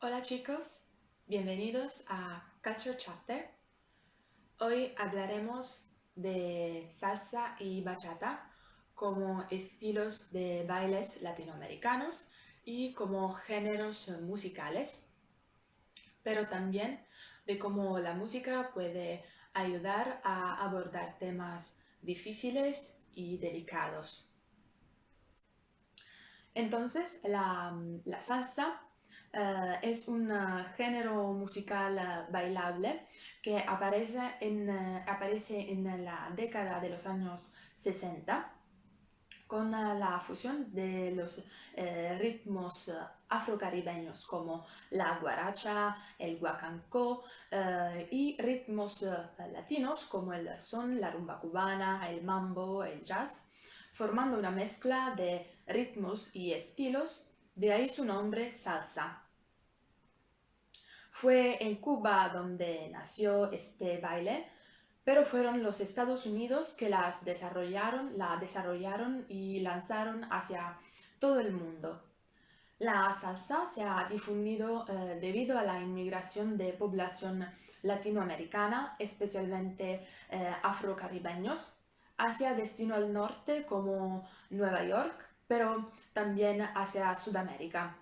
Hola chicos, bienvenidos a Culture Chapter. Hoy hablaremos de salsa y bachata como estilos de bailes latinoamericanos y como géneros musicales, pero también de cómo la música puede ayudar a abordar temas difíciles y delicados. Entonces, la salsa es un género musical bailable que aparece en la década de los años 60 con la fusión de los ritmos afrocaribeños como la guaracha, el guacancó y ritmos latinos como el son, la rumba cubana, el mambo, el jazz, formando una mezcla de ritmos y estilos, de ahí su nombre salsa. Fue en Cuba donde nació este baile, pero fueron los Estados Unidos que la desarrollaron y lanzaron hacia todo el mundo. La salsa se ha difundido debido a la inmigración de población latinoamericana, especialmente afrocaribeños, hacia destino al norte como Nueva York, pero también hacia Sudamérica.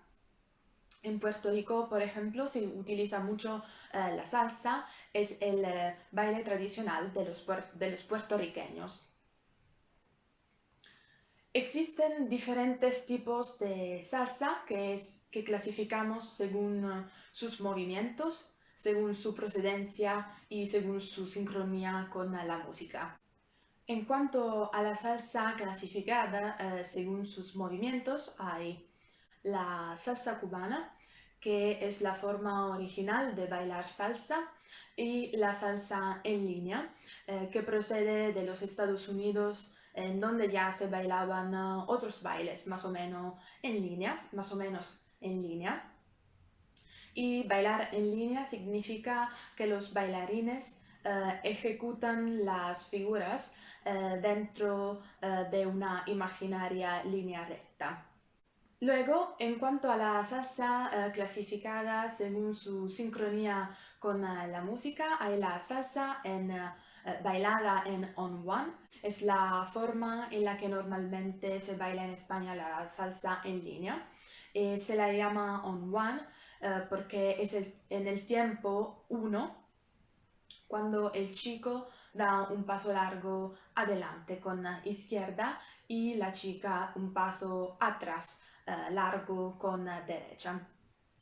En Puerto Rico, por ejemplo, se utiliza mucho la salsa, es el baile tradicional de los puertorriqueños. Existen diferentes tipos de salsa que clasificamos según sus movimientos, según su procedencia y según su sincronía con la música. En cuanto a la salsa clasificada según sus movimientos, hay la salsa cubana, que es la forma original de bailar salsa, y la salsa en línea, que procede de los Estados Unidos, en donde ya se bailaban otros bailes más o menos en línea. Y bailar en línea significa que los bailarines ejecutan las figuras dentro de una imaginaria línea recta. Luego, en cuanto a la salsa clasificada según su sincronía con la música, hay la salsa bailada en on one. Es la forma en la que normalmente se baila en España la salsa en línea. Se la llama on one porque es en el tiempo uno cuando el chico da un paso largo adelante con la izquierda y la chica un paso atrás largo con la derecha.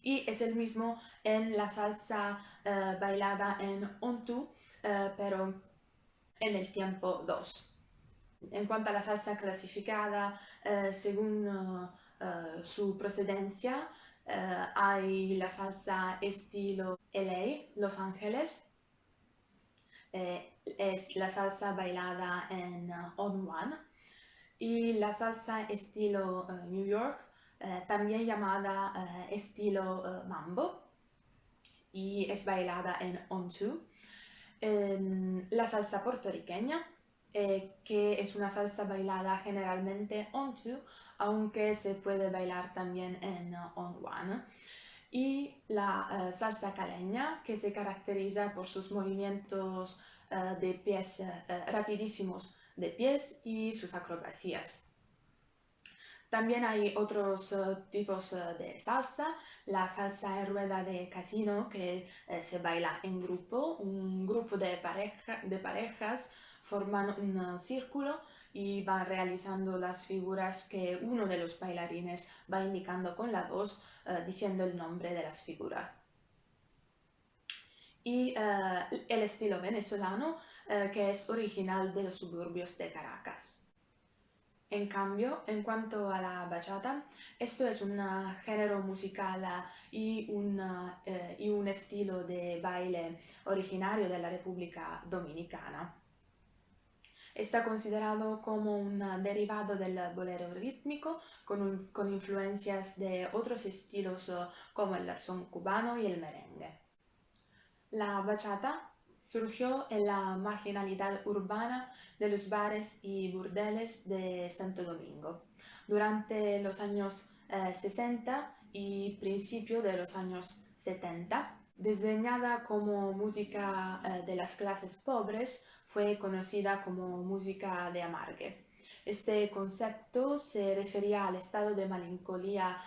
Y es el mismo en la salsa bailada en on two, pero en el tiempo 2. En cuanto a la salsa clasificada según su procedencia, hay la salsa estilo LA, Los Ángeles, es la salsa bailada en on one, y la salsa estilo New York, también llamada estilo mambo, y es bailada en on two. La salsa puertorriqueña, que es una salsa bailada generalmente on two, aunque se puede bailar también en on one. Y la salsa caleña, que se caracteriza por sus movimientos de pies rapidísimos de pies y sus acrobacias. También hay otros tipos de salsa, la salsa en rueda de casino que se baila en grupo, un grupo de parejas forman un círculo y van realizando las figuras que uno de los bailarines va indicando con la voz diciendo el nombre de las figuras. Y el estilo venezolano que es original de los suburbios de Caracas. En cambio, en cuanto a la bachata, esto es un género musical y un estilo de baile originario de la República Dominicana. Está considerado como un derivado del bolero rítmico con influencias de otros estilos como el son cubano y el merengue. La bachata surgió en la marginalidad urbana de los bares y burdeles de Santo Domingo durante los años 60 y principio de los años 70. Diseñada como música de las clases pobres, fue conocida como música de amargue. Este concepto se refería al estado de melancolía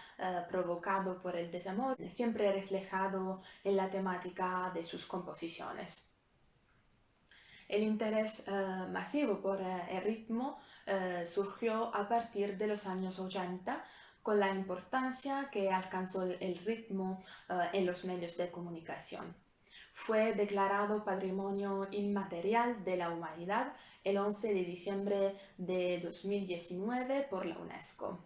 provocado por el desamor, siempre reflejado en la temática de sus composiciones. El interés masivo por el ritmo surgió a partir de los años 80 con la importancia que alcanzó el ritmo en los medios de comunicación. Fue declarado Patrimonio Inmaterial de la Humanidad el 11 de diciembre de 2019 por la UNESCO.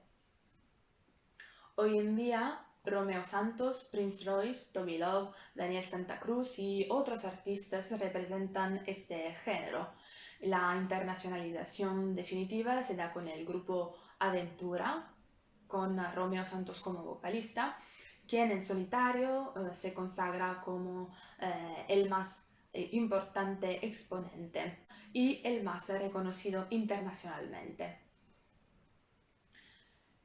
Hoy en día, Romeo Santos, Prince Royce, Toby Love, Daniel Santa Cruz y otros artistas representan este género. La internacionalización definitiva se da con el grupo Aventura, con Romeo Santos como vocalista, quien en solitario se consagra como el más importante exponente y el más reconocido internacionalmente.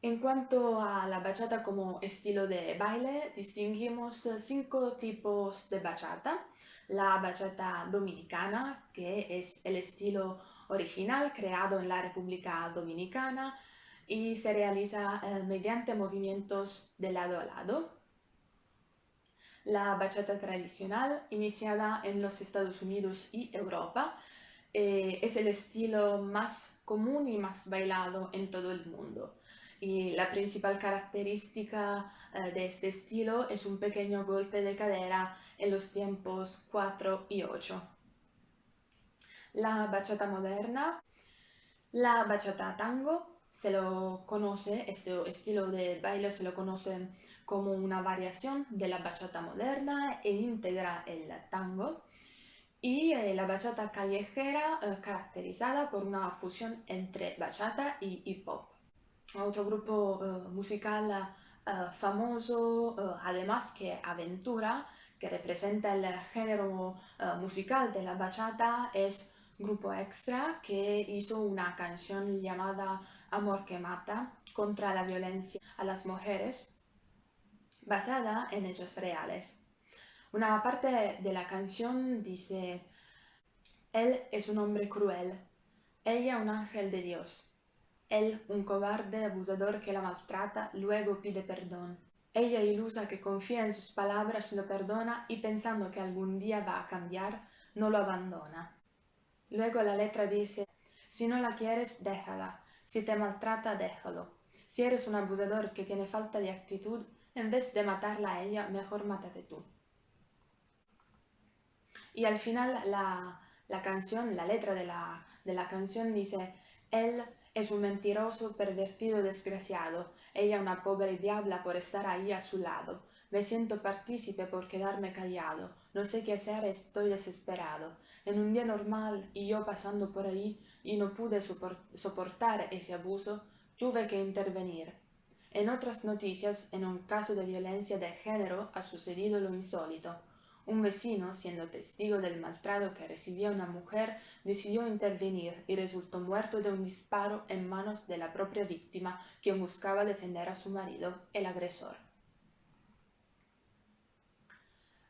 En cuanto a la bachata como estilo de baile, distinguimos 5 tipos de bachata. La bachata dominicana, que es el estilo original creado en la República Dominicana y se realiza mediante movimientos de lado a lado. La bachata tradicional, iniciada en los Estados Unidos y Europa, es el estilo más común y más bailado en todo el mundo. Y la principal característica de este estilo es un pequeño golpe de cadera en los tiempos 4 y 8. La bachata moderna, la bachata tango, se lo conoce, este estilo de baile se lo conoce como una variación de la bachata moderna e integra el tango. Y la bachata callejera caracterizada por una fusión entre bachata y hip hop. Otro grupo musical famoso, además que Aventura, que representa el género musical de la bachata, es Grupo Extra, que hizo una canción llamada Amor que Mata contra la violencia a las mujeres, basada en hechos reales. Una parte de la canción dice: él es un hombre cruel, ella un ángel de Dios. Él, un cobarde abusador que la maltrata, luego pide perdón. Ella, ilusa que confía en sus palabras, lo perdona y pensando que algún día va a cambiar, no lo abandona. Luego la letra dice: si no la quieres, déjala. Si te maltrata, déjalo. Si eres un abusador que tiene falta de actitud, en vez de matarla a ella, mejor mátate tú. Y al final la canción, la letra de la canción dice: él es un mentiroso, pervertido, desgraciado, ella una pobre diabla por estar ahí a su lado. Me siento partícipe por quedarme callado, no sé qué hacer, estoy desesperado. En un día normal y yo pasando por ahí y no pude soportar ese abuso, tuve que intervenir. En otras noticias, en un caso de violencia de género, ha sucedido lo insólito. Un vecino, siendo testigo del maltrato que recibía una mujer, decidió intervenir y resultó muerto de un disparo en manos de la propia víctima, quien buscaba defender a su marido, el agresor.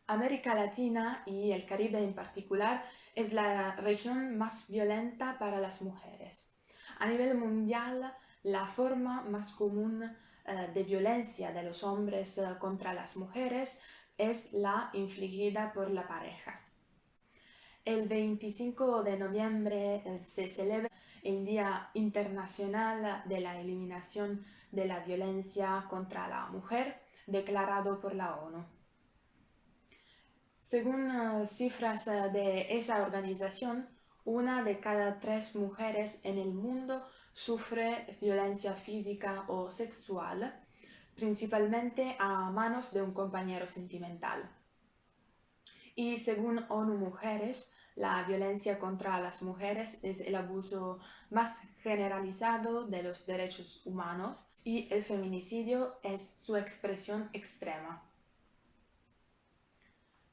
América Latina y el Caribe en particular es la región más violenta para las mujeres. A nivel mundial, la forma más común de violencia de los hombres contra las mujeres es la infligida por la pareja. El 25 de noviembre se celebra el Día Internacional de la Eliminación de la Violencia contra la Mujer, declarado por la ONU. Según cifras de esa organización, 1 de cada 3 mujeres en el mundo sufre violencia física o sexual, principalmente a manos de un compañero sentimental. Y según ONU Mujeres, la violencia contra las mujeres es el abuso más generalizado de los derechos humanos y el feminicidio es su expresión extrema.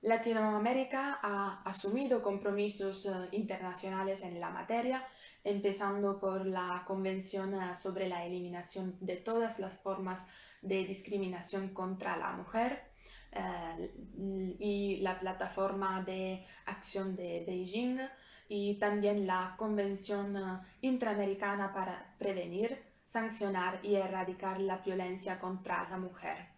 Latinoamérica ha asumido compromisos internacionales en la materia, empezando por la Convención sobre la Eliminación de todas las formas de discriminación contra la mujer, y la Plataforma de Acción de Beijing y también la Convención Interamericana para Prevenir, Sancionar y Erradicar la Violencia contra la Mujer.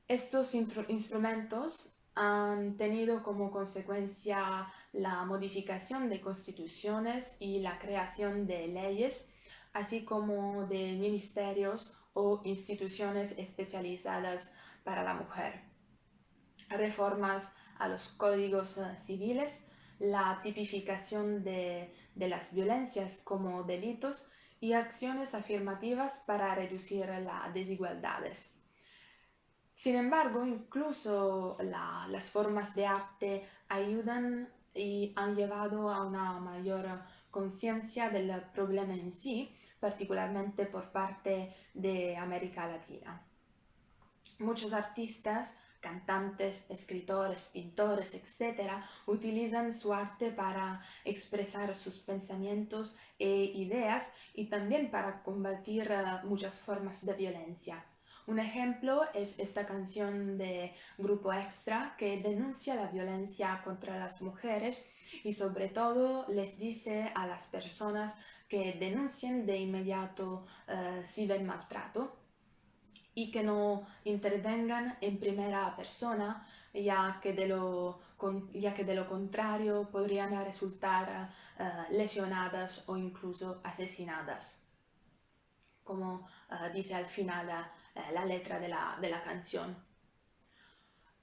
Estos instrumentos han tenido como consecuencia la modificación de constituciones y la creación de leyes, así como de ministerios o instituciones especializadas para la mujer. Reformas a los códigos civiles, la tipificación de las violencias como delitos y acciones afirmativas para reducir las desigualdades. Sin embargo, incluso las formas de arte ayudan y han llevado a una mayor conciencia del problema en sí, particularmente por parte de América Latina. Muchos artistas, cantantes, escritores, pintores, etc., utilizan su arte para expresar sus pensamientos e ideas y también para combatir muchas formas de violencia. Un ejemplo es esta canción de Grupo Extra que denuncia la violencia contra las mujeres y sobre todo les dice a las personas que denuncien de inmediato si ven maltrato y que no intervengan en primera persona, ya que de lo contrario podrían resultar lesionadas o incluso asesinadas, como dice al final la letra de la canción.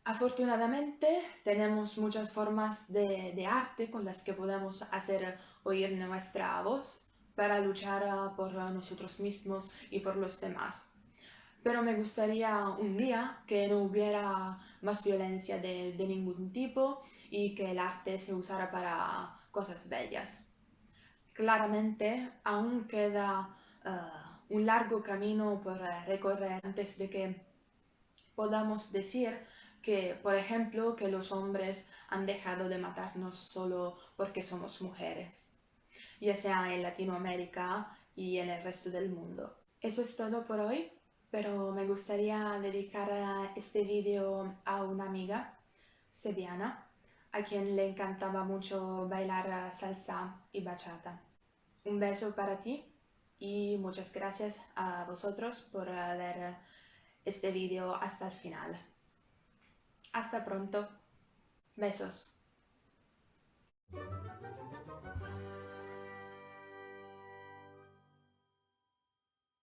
Afortunadamente tenemos muchas formas de arte con las que podemos hacer oír nuestra voz para luchar por nosotros mismos y por los demás. Pero me gustaría un día que no hubiera más violencia de ningún tipo y que el arte se usara para cosas bellas. Claramente aún queda un largo camino por recorrer antes de que podamos decir que, por ejemplo, que los hombres han dejado de matarnos solo porque somos mujeres, ya sea en Latinoamérica y en el resto del mundo. Eso es todo por hoy, pero me gustaría dedicar este vídeo a una amiga, Sebiana, a quien le encantaba mucho bailar salsa y bachata. Un beso para ti y muchas gracias a vosotros por ver este vídeo hasta el final. Hasta pronto. Besos.